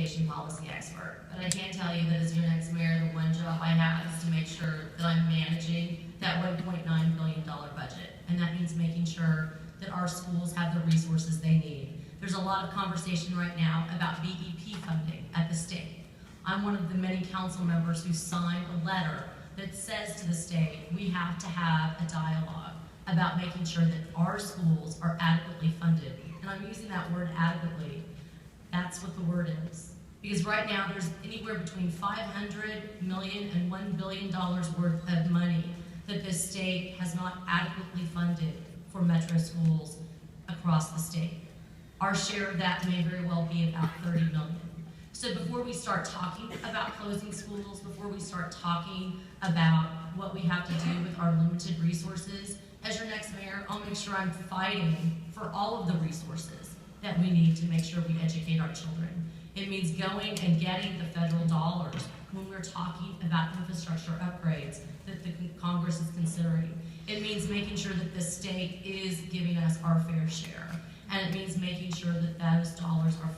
education policy expert, but I can tell you that as your next mayor, the one job I have is to make sure that I'm managing that $1.9 billion budget. And that means making sure that our schools have the resources they need. There's a lot of conversation right now about BEP funding at the state. I'm one of the many council members who signed a letter that says to the state, we have to have a dialogue about making sure that our schools are adequately funded. And I'm using that word adequately. That's what the word is. Because right now there's anywhere between $500 million and $1 billion worth of money that this state has not adequately funded for metro schools across the state. Our share of that may very well be about $30 million. So before we start talking about closing schools, before we start talking about what we have to do with our limited resources, as your next mayor, I'll make sure I'm fighting for all of the resources that we need to make sure we educate our children. It means going and getting the federal dollars when we're talking about infrastructure upgrades that the Congress is considering. It means making sure that the state is giving us our fair share. And it means making sure that those dollars are